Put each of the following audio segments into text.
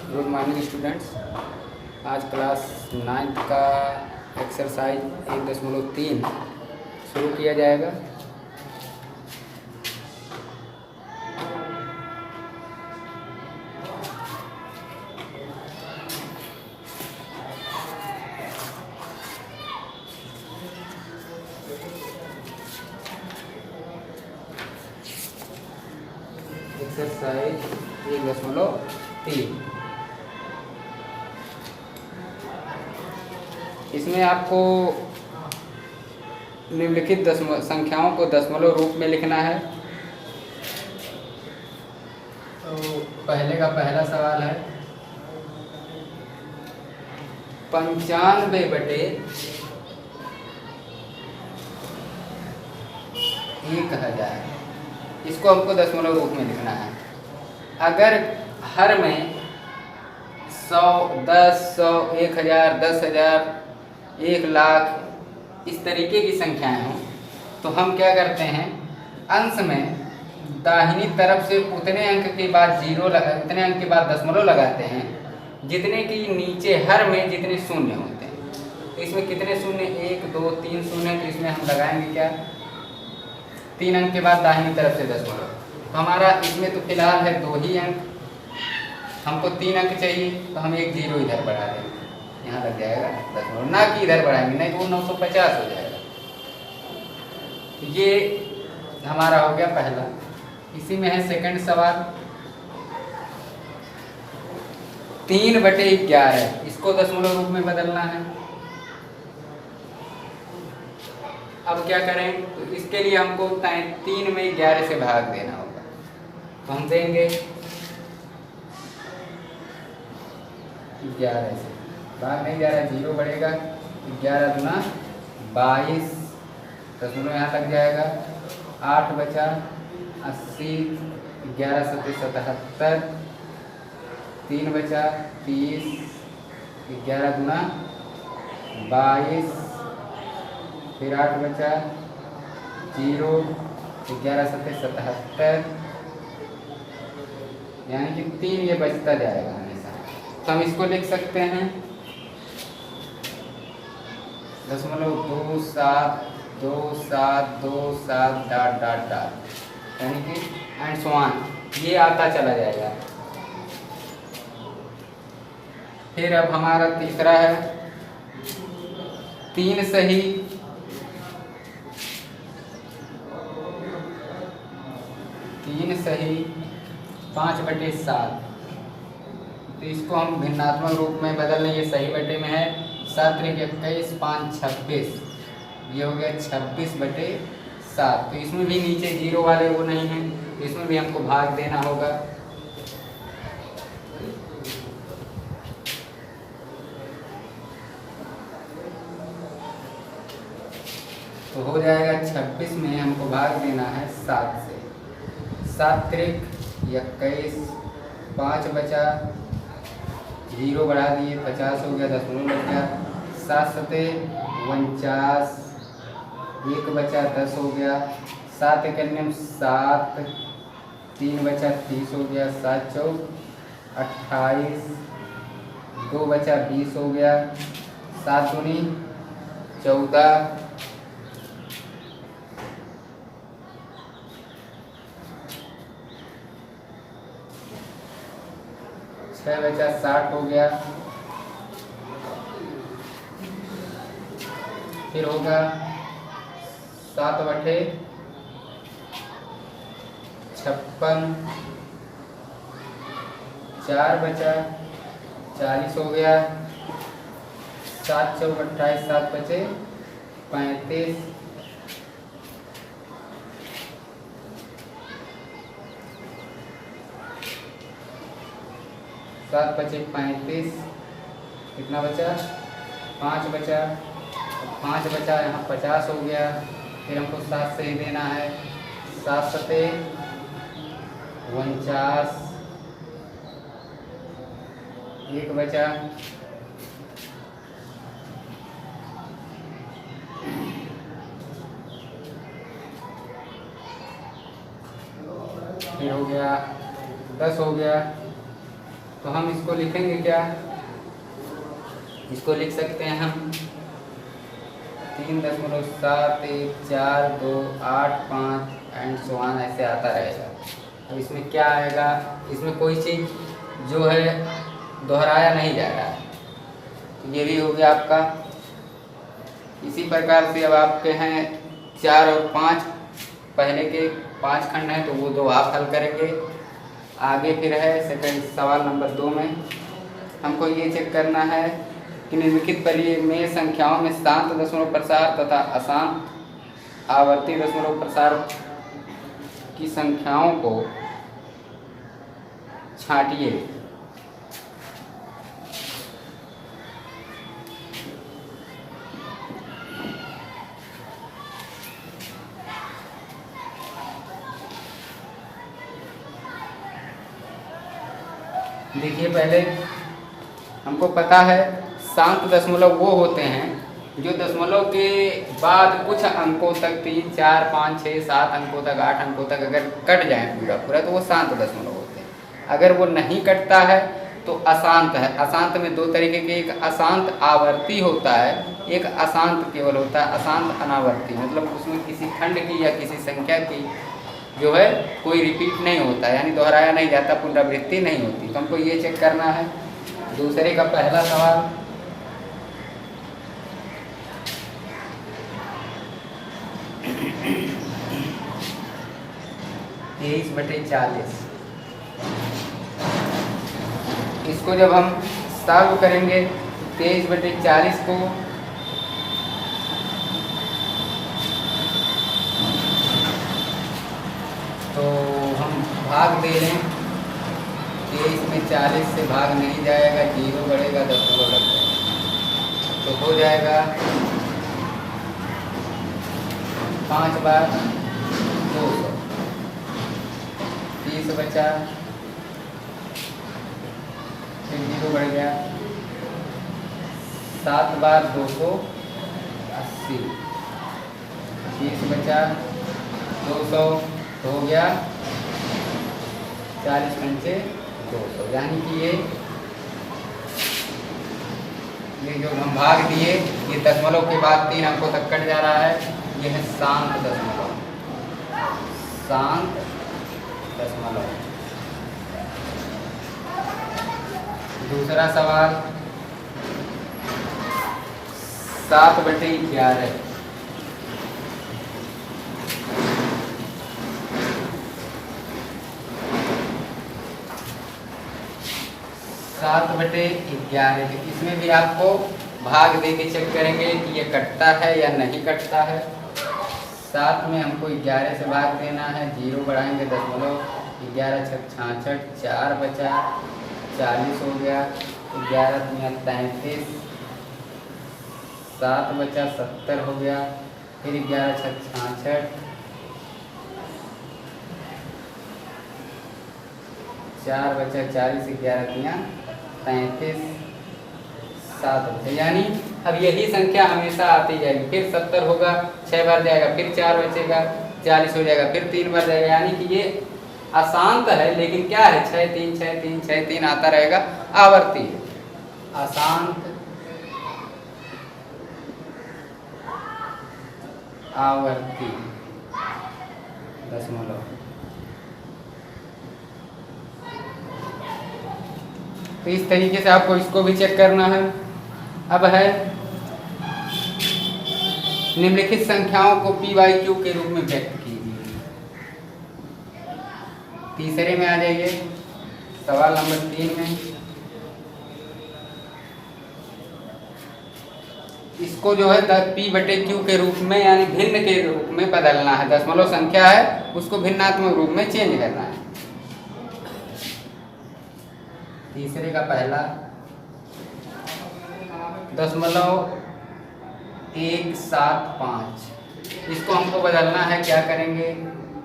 Good morning students. आज class 9th का exercise 1.3 शुरू किया जाएगा। एक्सरसाइज 1.3 इसमें आपको निम्नलिखित संख्याओं को दशमलव रूप में लिखना है। तो पहले का पहला सवाल है 95/1000। इसको हमको दशमलव रूप में लिखना है। अगर हर में 100, 10, 100, 1000, 10,000, 1,00,000 इस तरीके की संख्याएं हों तो हम क्या करते हैं, अंश में दाहिनी तरफ से उतने अंक के बाद उतने अंक के बाद दशमलव लगाते हैं जितने की नीचे हर में जितने शून्य होते हैं। तो इसमें कितने शून्य, 1, 2, 3 शून्य, तो इसमें हम लगाएंगे क्या, 3 अंक के बाद दाहिनी तरफ से दशमलव। तो हमारा इसमें तो फिलहाल है 2 ही अंक, हमको 3 अंक चाहिए तो हम एक 0 इधर बढ़ा देंगे, यहाँ लग जाएगा दशमलव, ना कि इधर बढ़ाएंगे, नहीं तो वो 950 हो जाएगा। ये हमारा हो गया पहला। इसी में है सेकंड सवाल 3/11। इसको दशमलव रूप में बदलना है। अब क्या करें, तो इसके लिए हमको 3 में 11 से भाग देना होगा। तो हम देंगे 11 से भाग नहीं जा रहा है, 0 बढ़ेगा, 11 दूना 22, दशमलव यहाँ तक जाएगा, 8 बचा 80, 11 सत्ते 77, 3 बचा 30, 11 दूना 22, फिर 8 बचा 0, 11 सत्ते 77, यानी कि 3 ये बचता जाएगा हमेशा। तो हम इसको लिख सकते हैं 0.272727 ... यानी कि एंड सो ऑन, ये आता चला जाएगा। फिर अब हमारा तीसरा है 3 सही 5/7। तो इसको हम भिन्नात्मक रूप में बदल लें, ये सही बटे में है, 7 × 21, 5 × 26, ये हो गया 26/7। तो इसमें भी नीचे 0 वाले वो नहीं हैं, इसमें भी हमको भाग देना होगा। तो हो जाएगा 26 में हमको भाग देना है 7 से, 7 × 21, 5 बचा, 0 बढ़ा दिए, 50 हो गया, दशमलव लग गया, 7 सत्ते 49, 1 बचा 10 हो गया, 7 × 7, 3 बचा 30 हो गया, 7 चौक 28, 2 बचा 20 हो गया, 7 दूनी 14, 6 बचा 60 हो गया, फिर होगा 7/56, 4 बचा 40 हो गया, 7 चौक 28, 7 बचे 35, 7 बचे 35, कितना बचा 5 बचा, 5 बचा यहाँ 50 हो गया, फिर हमको 7 से ही देना है, 7 सत्ते 49, 1 बचा, फिर हो गया 10 हो गया, तो हम इसको लिखेंगे क्या, इसको लिख सकते हैं हम 3.71428 एंड सो ऑन, ऐसे आता रहेगा। अब इसमें क्या आएगा, इसमें कोई चीज़ जो है दोहराया नहीं जा रहा है, तो ये भी हो गया आपका। इसी प्रकार से अब आपके हैं 4 और 5, पहले के 5 खंड हैं तो वो 2 आप हल करेंगे। आगे फिर है सेकंड सवाल नंबर 2 में हमको ये चेक करना है कि निम्नलिखित परिमेय संख्याओं में शांत दशमलव प्रसार तथा अशांत आवर्ती दशमलव प्रसार की संख्याओं को छांटिए। देखिए, पहले हमको पता है शांत दशमलव वो होते हैं जो दशमलव के बाद कुछ अंकों तक 3, 4, 5, 6, 7 अंकों तक, 8 अंकों तक अगर कट जाए पूरा पूरा तो वो शांत दशमलव होते हैं। अगर वो नहीं कटता है तो अशांत है। अशांत में 2 तरीके के, एक अशांत आवर्ती होता है, एक अशांत केवल होता है, अशांत अनावर्ती। मतलब उसमें किसी खंड की या किसी संख्या की जो है कोई रिपीट नहीं होता, यानी दोहराया नहीं जाता, पुनरावृत्ति नहीं होती। तो हमको ये चेक करना है। दूसरे का पहला सवाल, तेईस बटे 40, इसको जब हम सॉल्व करेंगे 23 बटे 40 को तो हम भाग दे लें। 23 में 40 से भाग नहीं जाएगा, 0 बढ़ेगा, दशमलव लग जाएगा, तो हो जाएगा 5 बार 200, 30 बचा, फिर 0 बढ़ गया, 7 बार 280, 30 बचा, 200 तो हो गया 40 पंचे 200, यानी कि ये जो हम भाग दिए ये दशमलव के बाद 3 अंकों तक कट जा रहा है, ये है शांत दशमलव, शांत दशमलव। दूसरा सवाल 7 बटे 11, 7 बटे 11, इसमें भी आपको भाग दे के चेक करेंगे कि ये कटता है या नहीं कटता है। 7 में हमको 11 से भाग देना है, 0 बढ़ाएंगे, दशमलव, 11 छक 66, 4 बचा, 40 हो गया, 11 दुनिया 33, 7 बचा, 70 हो गया, फिर 11 छक 66, 4 बचा, 40, 11 दुनिया 33, 7 बचा, यानी अब यही संख्या हमेशा आती जाएगी। फिर 70 होगा, 6 बार जाएगा, फिर 4 बचेगा, 40 हो जाएगा, फिर 3 बार जाएगा, यानी कि ये अशांत है, लेकिन क्या है 6 3 6 3 6 3 आता रहेगा, आवर्ती है, अशांत आवर्ती दशमलव। तो इस तरीके से आपको इसको भी चेक करना है। अब है निम्नलिखित संख्याओं को p/q के रूप में व्यक्त कीजिए। तीसरे में आ जाइए, सवाल नंबर 3 में इसको जो है p/q के रूप में यानी भिन्न के रूप में बदलना है। दशमलव संख्या है उसको भिन्नात्मक रूप में चेंज करना है। तीसरे का पहला 0.175, इसको हमको बदलना है। क्या करेंगे,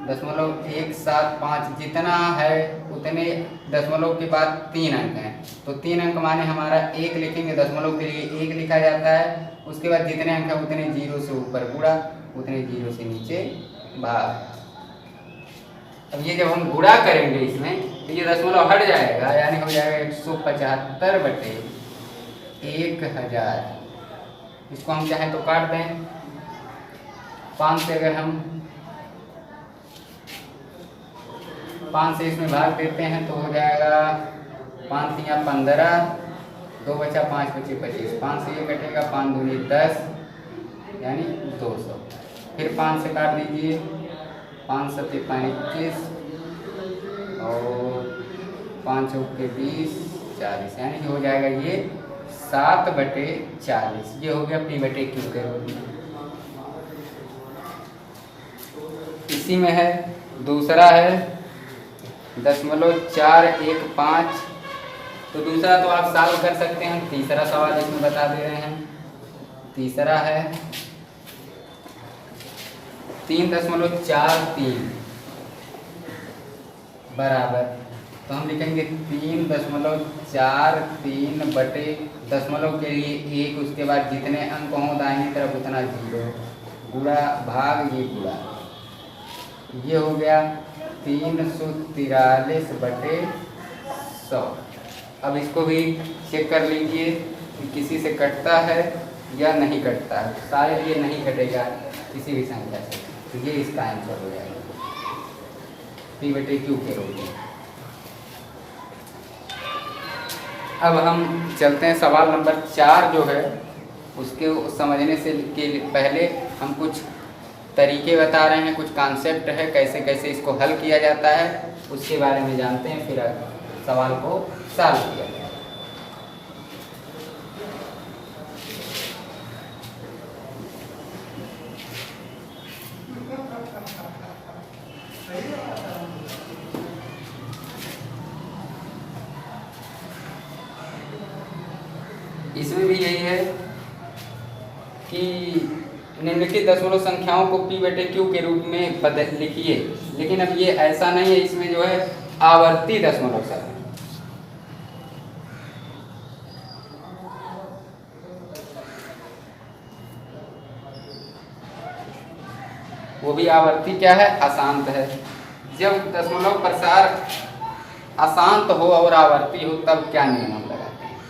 0.175 जितना है उतने दशमलव के बाद 3 अंक हैं, तो 3 अंक माने हमारा 1 लिखेंगे, दशमलव के लिए 1 लिखा जाता है। उसके बाद जितने अंक हैं उतने 0 से ऊपर गुणा, उतने 0 से नीचे भाग। अब ये जब हम गुणा करेंगे इसमें तो ये दशमलव हट जाएगा, यानी हो जाएगा 175/1000। इसको हम चाहें तो काट दें। 5 से अगर हम 5 से इसमें भाग देते हैं तो हो जाएगा 5 या 15, 2 बचा 5 बचे 25। 5 से ये कटेगा, 5 दूनी 10 यानी 200। फिर 5 से काट दीजिए, 5 सत्ते 25 और 5 चौके 20, 40 यानी हो जाएगा ये 7/40। ये हो गया P/Q के रूप में। इसी में है दूसरा है 0.415। तो दूसरा तो आप सॉल्व कर सकते हैं, तीसरा सवाल इसमें बता दे रहे हैं। तीसरा है 3.43 बराबर, तो हम लिखेंगे 3.43 बटे दशमलव के लिए 1, उसके बाद जितने अंक हों दाहिनी तरफ उतना 0, गुणा भाग ये गुणा, ये हो गया 343/100। अब इसको भी चेक कर लीजिए कि किसी से कटता है या नहीं कटता है। शायद ये नहीं कटेगा किसी भी संख्या से, तो ये इसका आंसर हो जाएगा P/Q के रूप में। अब हम चलते हैं सवाल नंबर 4 जो है उसके समझने से के पहले हम कुछ तरीके बता रहे हैं, कुछ कॉन्सेप्ट है, कैसे कैसे इसको हल किया जाता है उसके बारे में जानते हैं, फिर सवाल को सॉल्व किया जाए। इसमें भी यही है कि निम्नलिखित दशमलव संख्याओं को P/Q के रूप में बदल लिखिए, लेकिन अब ये ऐसा नहीं है, इसमें जो है आवर्ती दशमलव संख्या, वो भी आवर्ती क्या है, अशांत है। जब दशमलव प्रसार अशांत हो और आवर्ती हो तब क्या नियम हम लगाते हैं?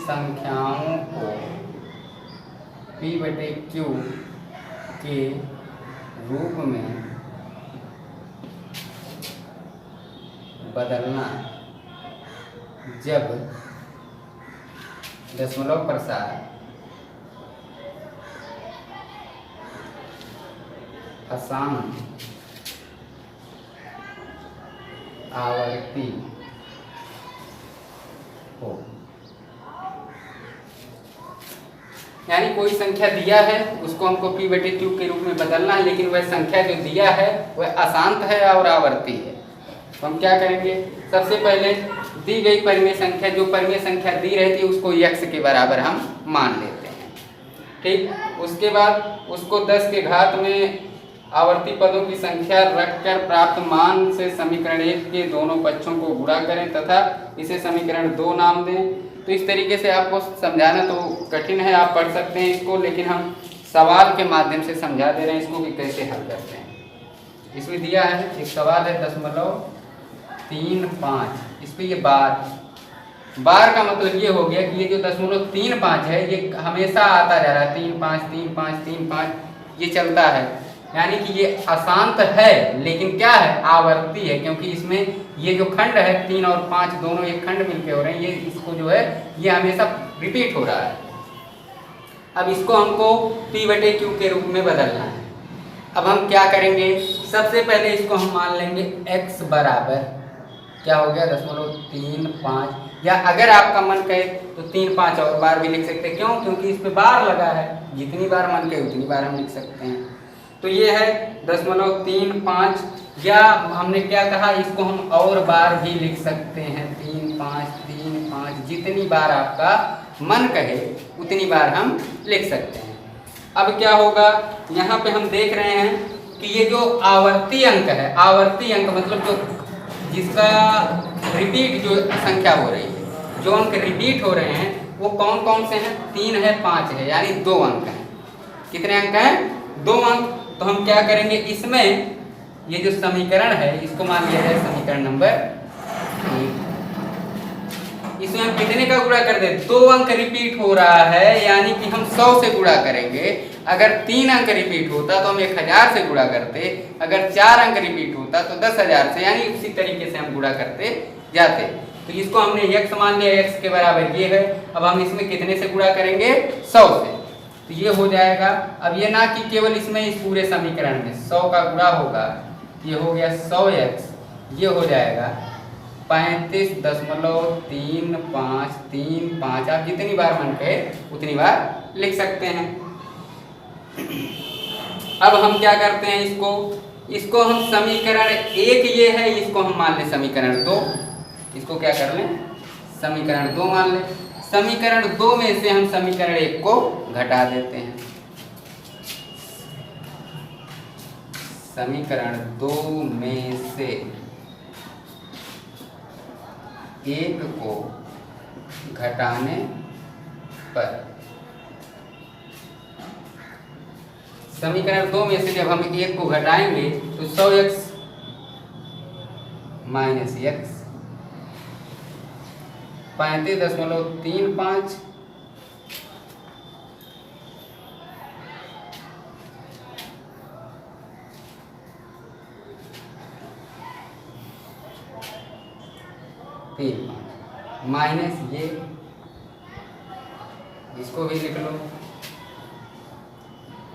संख्याओं को P/Q के रूप में बदलना जब दशमलव प्रसार अशांत आवर्ती हो। यानी कोई संख्या दिया है उसको हमको P/Q के रूप में बदलना है, लेकिन वह संख्या जो दिया है वह अशांत है और आवर्ती है। तो हम क्या करेंगे, सबसे पहले दी गई परिमेय संख्या, जो परिमेय संख्या दी रहती है उसको x के बराबर हम मान लेते हैं, ठीक। उसके बाद उसको 10 के घात में आवर्ती पदों की संख्या रखकर प्राप्त मान से समीकरण 1 के दोनों पक्षों को गुणा करें तथा इसे समीकरण 2 नाम दें। तो इस तरीके से आपको समझाना तो कठिन है, आप पढ़ सकते हैं इसको, लेकिन हम सवाल के माध्यम से समझा दे रहे हैं इसको कि कैसे हल करते हैं। इसमें दिया है एक सवाल है 0.35, इस पर ये बार का मतलब ये हो गया कि ये जो 0.35 है ये हमेशा आता जा रहा है, 3-5 3-5 3-5 ये चलता है, यानी कि ये अशांत है लेकिन क्या है, आवर्ती है, क्योंकि इसमें ये जो खंड है 3 और 5 दोनों एक खंड मिलके हो रहे हैं, ये इसको जो है ये हमेशा रिपीट हो रहा है। अब इसको हमको P/Q के रूप में बदलना है। अब हम क्या करेंगे, सबसे पहले इसको हम मान लेंगे x बराबर क्या हो गया 0.35, या अगर आपका मन कहे तो 3-5 और बार भी लिख सकते हैं। क्यों? क्योंकि इस पे बार लगा है, जितनी बार मन कहे उतनी बार हम लिख सकते हैं। तो ये है 0.35, या हमने क्या कहा, इसको हम और बार भी लिख सकते हैं, 3-5 जितनी बार आपका मन कहे उतनी बार हम लिख सकते हैं। अब क्या होगा, यहाँ पे हम देख रहे हैं कि ये जो आवर्ती अंक है, आवर्ती अंक मतलब जो जिसका रिपीट जो संख्या हो रही है, जो अंक रिपीट हो रहे हैं वो कौन कौन से हैं? 3 है, 5 है, यानी 2 अंक हैं। कितने अंक हैं? 2 अंक। तो हम क्या करेंगे, इसमें ये जो समीकरण है इसको मान लिया जाए समीकरण नंबर 1। इसमें हम कितने का गुणा कर दें? 2 अंक रिपीट हो रहा है, यानी कि हम 100 से गुणा करेंगे। अगर 3 अंक रिपीट होता तो हम 1000 से गुणा करते, अगर 4 अंक रिपीट होता तो 10,000 से, यानी उसी तरीके से हम गुणा करते जाते। तो इसको हमने x मान लिया, x के बराबर ये है। अब हम इसमें कितने से गुणा करेंगे? 100 से। तो ये हो जाएगा। अब ये ना कि केवल इसमें इस पूरे समीकरण में 100 का गुणा होगा, ये हो गया 100x, ये हो जाएगा 35.3535। आप जितनी बार मन कहे उतनी बार लिख सकते हैं। अब हम क्या करते हैं, इसको हम समीकरण 1 ये है, इसको हम मान लें समीकरण 2। इसको क्या कर लें? समीकरण 2 मान लें। समीकरण 2 में से हम समीकरण 1 को घटा देते हैं। समीकरण 2 में से 1 को घटाने पर, समीकरण 2 में से जब हम 1 को घटाएंगे तो 100x माइनस x 35.35 माइनस ये, इसको भी लिख लो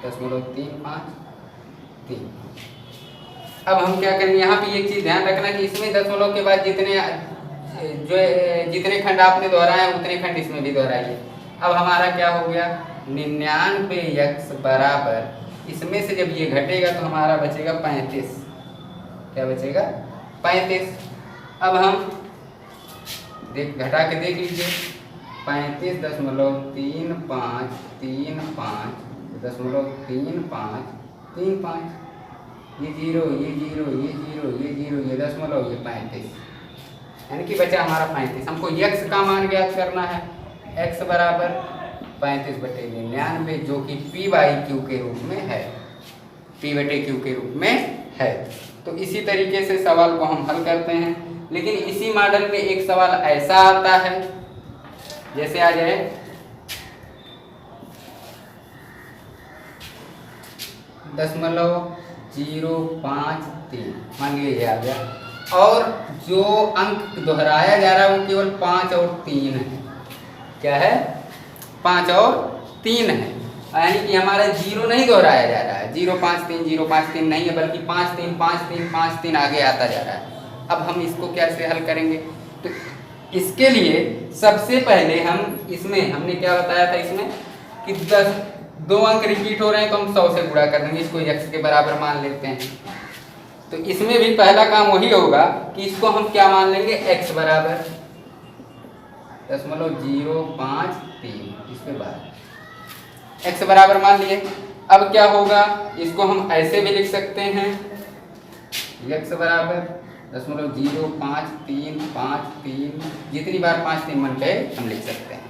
0.35। अब हम क्या करेंगे, यहाँ पे एक चीज ध्यान रखना कि इसमें दशमलव के बाद जितने खंड आपने दोहराए उतने खंड इसमें भी दोहराइए। अब हमारा क्या हो गया, 99x बराबर, इसमें से जब ये घटेगा तो हमारा बचेगा 35। क्या बचेगा? 35। अब हम घटा के देख लीजिए, 35.3535.3535, ये 0 ये 0 ये 0 ये 0 ये दशमलव ये 35, यानी कि बचा हमारा 35। हमको x का मान ज्ञात करना है। x बराबर 35/99, जो कि p/q के रूप में है, p/q के रूप में है। तो इसी तरीके से सवाल को हम हल करते हैं। लेकिन इसी मॉडल में एक सवाल ऐसा आता है, जैसे आ जाए 0.053, मान लीजिए ये आ गया, और जो अंक दोहराया जा रहा है वो केवल 5 और 3 है। क्या है? 5 और 3 है, यानी कि हमारा 0 नहीं दोहराया जा रहा है। 053 नहीं है, बल्कि 5 3 आगे आता जा रहा है। अब हम इसको कैसे हल करेंगे? तो इसके लिए सबसे पहले हम इसमें, हमने क्या बताया था इसमें कि 2 अंक रिपीट हो रहे हैं तो हम 100 से गुणा कर देंगे, इसको x के बराबर मान लेते हैं। तो इसमें भी पहला काम वही होगा कि इसको हम क्या मान लेंगे, x बराबर 0.053, इसके बाद x बराबर मान लिए। अब क्या होगा, इसको हम ऐसे भी लिख सकते हैं, x बराबर 0.05353, जितनी बार 5 3 मन कहे हम लिख सकते हैं।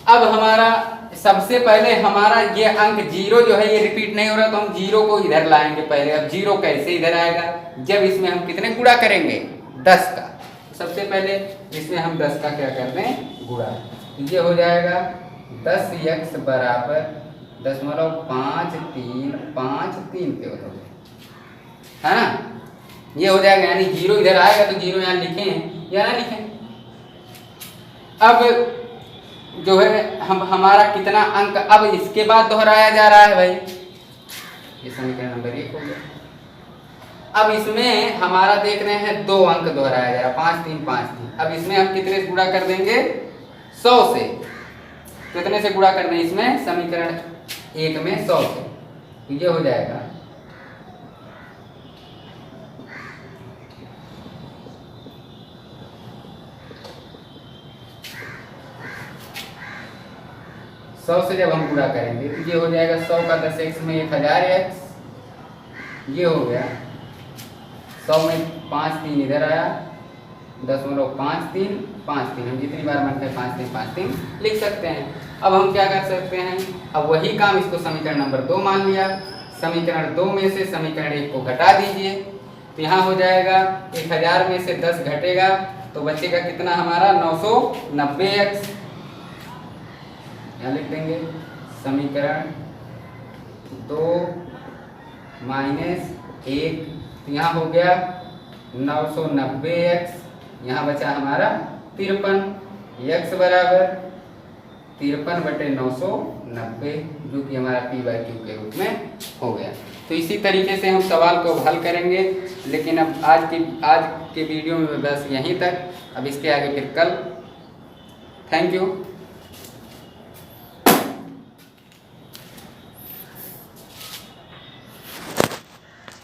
अब हमारा सबसे पहले हमारा ये अंक 0 जो है ये रिपीट नहीं हो रहा, तो हम 0 को इधर लाएंगे पहले। अब 0 कैसे इधर आएगा, जब इसमें हम कितने गुणा करेंगे, 10 का। सबसे पहले इसमें हम 10 का क्या कर दें, गुणा। ये हो जाएगा 10x बराबर 0.5353 के बराबर है ना, ये हो जाएगा। यानी 0 इधर आएगा तो 0 यहाँ लिखें या ना लिखें। अब जो है हमारा कितना अंक अब इसके बाद दोहराया जा रहा है भाई, ये समीकरण नंबर 1 हो गया। अब इसमें हमारा देख रहे हैं 2 अंक दोहराया जा रहा है, 5 3 5 3। अब इसमें हम कितने से गुणा कर देंगे, 100 से। कितने से गुणा कर दें इसमें, समीकरण 1 में 100 से, तो ये हो जाएगा 100 से जब हम गुणा करेंगे तो ये हो जाएगा 100 का 10x में 1000x, ये हो गया 100 में 5 3 इधर आया, 0.53 5 3, हम जितनी बार मन करे 5 3 5 3 लिख सकते हैं। अब हम क्या कर सकते हैं, अब वही काम, इसको समीकरण नंबर 2 मान लिया। समीकरण 2 में से समीकरण 1 को घटा दीजिए, तो यहाँ हो जाएगा 1000 में से 10 घटेगा तो बचेगा कितना हमारा 990x। यहाँ लिख देंगे समीकरण 2 माइनस 1, तो यहाँ हो गया 990x, यहाँ बचा हमारा 53, x बराबर 53/990, जो कि हमारा p/q के रूप में हो गया। तो इसी तरीके से हम सवाल को हल करेंगे, लेकिन अब आज के वीडियो में बस यहीं तक। अब इसके आगे फिर कल। Thank you.